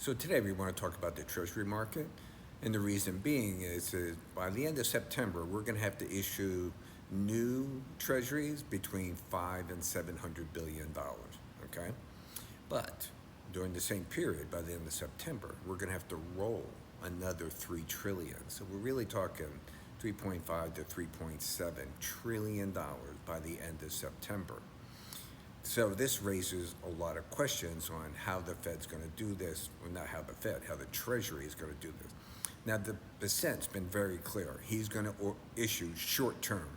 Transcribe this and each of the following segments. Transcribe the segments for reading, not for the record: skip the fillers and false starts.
So today we want to talk about the Treasury market, and the reason being is by the end of September we're going to have to issue new Treasuries between $500 and $700 billion. Okay, but during the same period, by the end of September, we're going to have to roll another 3 trillion. So we're really talking 3.5 to 3.7 trillion dollars by the end of September. So this raises a lot of questions on how the Fed's going to do this. Well, not how the Fed, how the Treasury is going to do this. Now, the percent's been very clear. He's going to issue short term,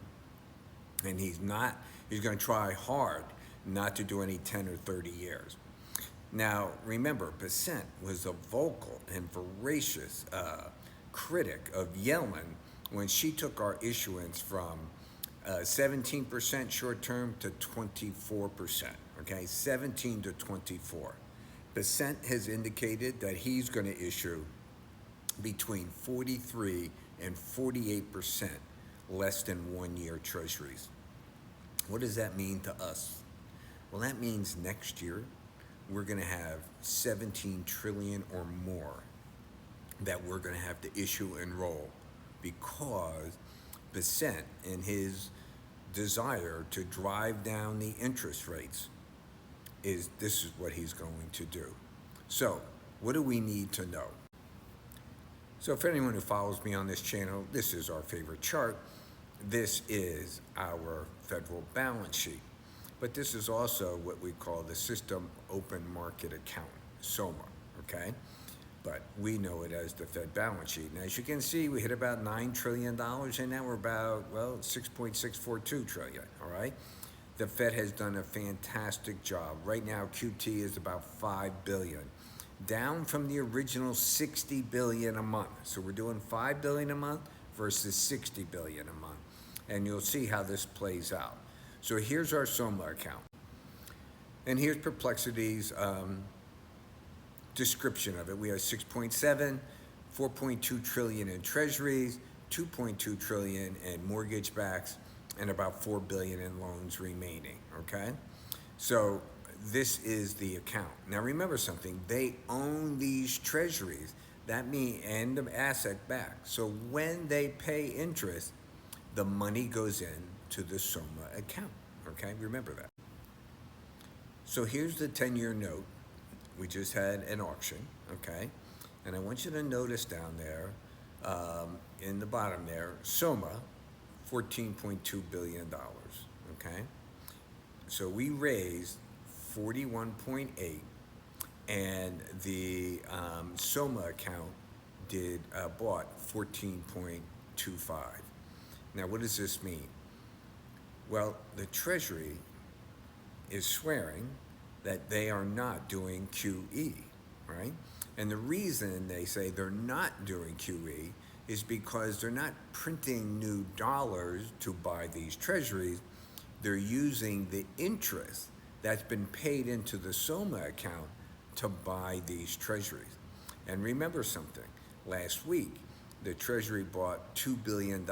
and he's going to try hard not to do any 10 or 30 years. Now, remember, Percent was a vocal and voracious critic of Yellen when she took our issuance from 17% short term to 24%, okay? 17 to 24. Percent has indicated that he's going to issue between 43 and 48% less than 1 year treasuries. What does that mean to us? Well, that means next year we're going to have 17 trillion or more that we're going to have to issue and roll because Percent, in his desire to drive down the interest rates, this is what he's going to do. So what do we need to know? So for anyone who follows me on this channel, this is our favorite chart. This is our federal balance sheet. But this is also what we call the System Open Market Account, SOMA, okay? But we know it as the Fed balance sheet. And as you can see, we hit about $9 trillion, and now we're about, 6.642 trillion, all right? The Fed has done a fantastic job. Right now, QT is about $5 billion, down from the original $60 billion a month. So we're doing $5 billion a month versus $60 billion a month. And you'll see how this plays out. So here's our SOMA account. And here's Perplexity's description of it. We have 6.7, 4.2 trillion in treasuries, 2.2 trillion in mortgage backs, and about 4 billion in loans remaining, okay? So this is the account. Now remember something, they own these treasuries. That means, and the asset back. So when they pay interest, the money goes in to the SOMA account, okay? Remember that. So here's the 10-year note. We just had an auction, okay? And I want you to notice down there, in the bottom there, SOMA, $14.2 billion, okay? So we raised 41.8, and the SOMA account bought 14.25. Now, what does this mean? Well, the Treasury is swearing that they are not doing QE, right? And the reason they say they're not doing QE is because they're not printing new dollars to buy these treasuries. They're using the interest that's been paid into the SOMA account to buy these treasuries. And remember something, last week, the Treasury bought $2 billion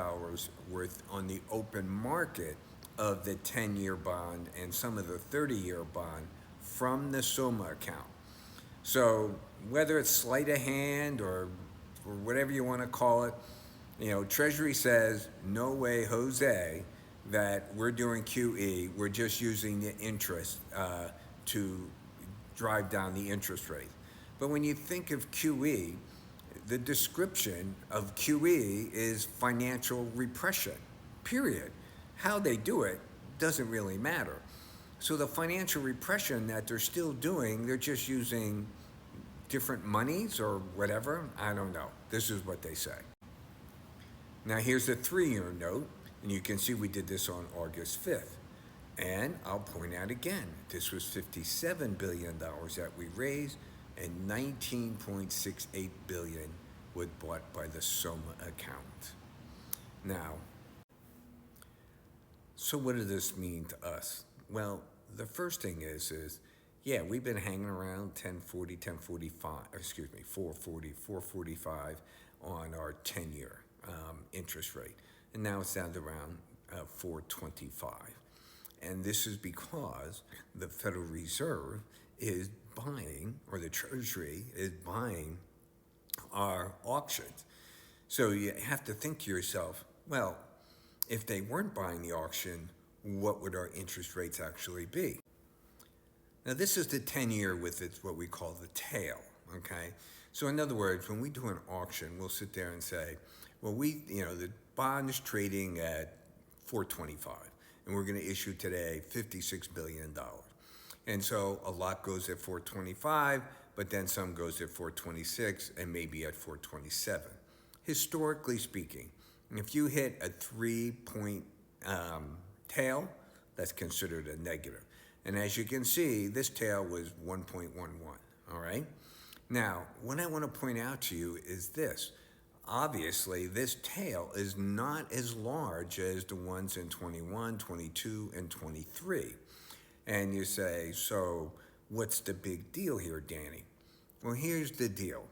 worth on the open market of the 10-year bond and some of the 30-year bond from the SOMA account. So whether it's sleight of hand or whatever you want to call it, Treasury says, no way, Jose, that we're doing QE. We're just using the interest to drive down the interest rate. But when you think of QE, the description of QE is financial repression, period. How they do it doesn't really matter. So the financial repression that they're still doing, they're just using different monies or whatever. I don't know. This is what they say. Now here's a 3-year note, and you can see we did this on August 5th. And I'll point out again, this was $57 billion that we raised, and $19.68 billion was bought by the SOMA account. Now, so what does this mean to us? Well, the first thing is we've been hanging around 445 on our 10-year interest rate. And now it's down to around 425. And this is because the Federal Reserve is buying, or the Treasury is buying our auctions. So you have to think to yourself, well, if they weren't buying the auction, what would our interest rates actually be? Now, this is the 10-year with its what we call the tail, okay? So in other words, when we do an auction, we'll sit there and say, well, the bond is trading at 425, and we're going to issue today $56 billion. And so a lot goes at 425, but then some goes at 426 and maybe at 427. Historically speaking, if you hit a 3-point tail, that's considered a negative. And as you can see, this tail was 1.11, all right? Now, what I want to point out to you is this. Obviously, this tail is not as large as the ones in 21, 22, and 23. And you say, so what's the big deal here, Danny? Well, here's the deal.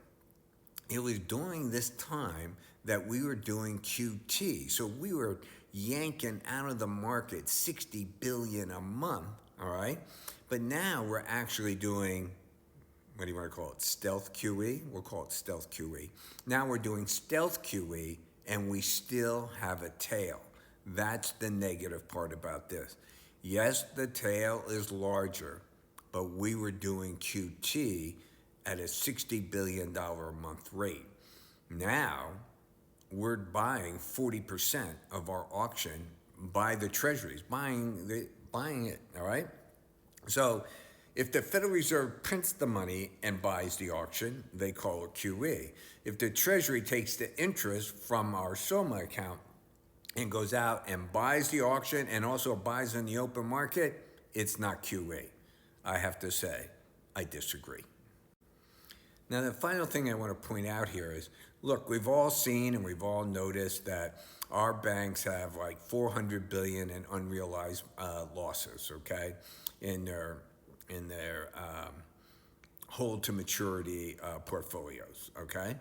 It was during this time that we were doing QT. So we were yanking out of the market $60 billion a month, all right? But now we're actually doing, what do you want to call it, stealth QE? We'll call it stealth QE. Now we're doing stealth QE, and we still have a tail. That's the negative part about this. Yes, the tail is larger, but we were doing QT at a $60 billion a month rate. Now, we're buying 40% of our auction by the treasuries, buying it, all right? So if the Federal Reserve prints the money and buys the auction, they call it QE. If the Treasury takes the interest from our SOMA account and goes out and buys the auction and also buys in the open market, it's not QE. I have to say, I disagree. Now, the final thing I want to point out here is, look, we've all seen and we've all noticed that our banks have like $400 billion in unrealized losses, okay, in their hold to maturity portfolios, okay?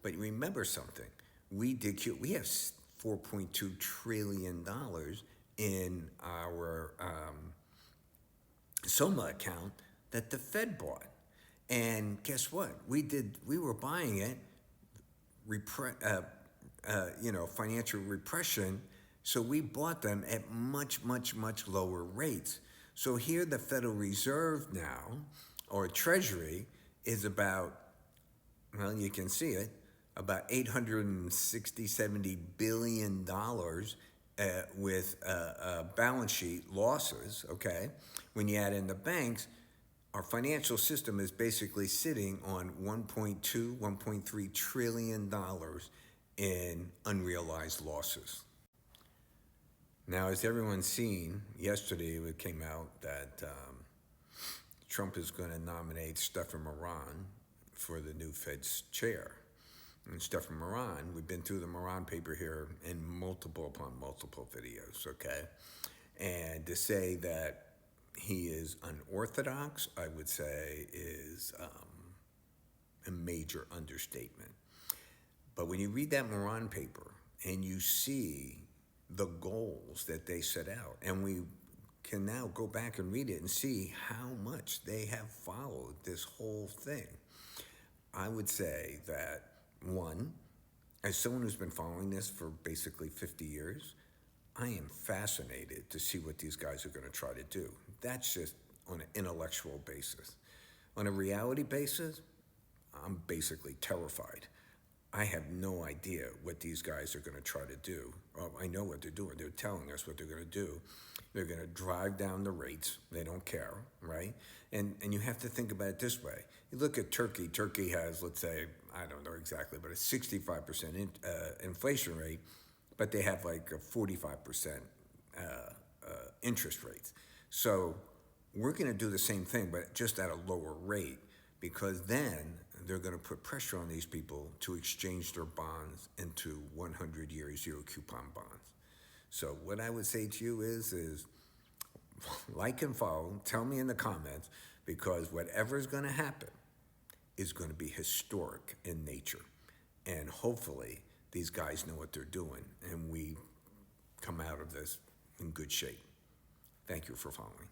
But remember something, we have $4.2 trillion in our SOMA account that the Fed bought. And guess what? We were buying it, financial repression, so we bought them at much, much, much lower rates. So here the Federal Reserve now, or Treasury, is about, well, you can see it, about $860-70 billion with balance sheet losses, okay? When you add in the banks, our financial system is basically sitting on $1.3 trillion in unrealized losses. Now, as everyone's seen, yesterday it came out that Trump is going to nominate Stephen Moran for the new Fed's chair. And Stephen Moran, we've been through the Moran paper here in multiple upon multiple videos, okay? And to say that he is unorthodox, I would say, is a major understatement. But when you read that Moran paper and you see the goals that they set out, and we can now go back and read it and see how much they have followed this whole thing, I would say that, one, as someone who's been following this for basically 50 years, I am fascinated to see what these guys are going to try to do. That's just on an intellectual basis. On a reality basis, I'm basically terrified. I have no idea what these guys are going to try to do. Well, I know what they're doing. They're telling us what they're going to do. They're going to drive down the rates. They don't care, right? And you have to think about it this way. You look at Turkey. Turkey has, let's say, I don't know exactly, but a 65% inflation rate, but they have like a 45% interest rates. So we're going to do the same thing, but just at a lower rate, because then they're going to put pressure on these people to exchange their bonds into 100-year zero coupon bonds. So what I would say to you is like and follow, tell me in the comments, because whatever is going to happen is going to be historic in nature. And hopefully these guys know what they're doing, and we come out of this in good shape. Thank you for following.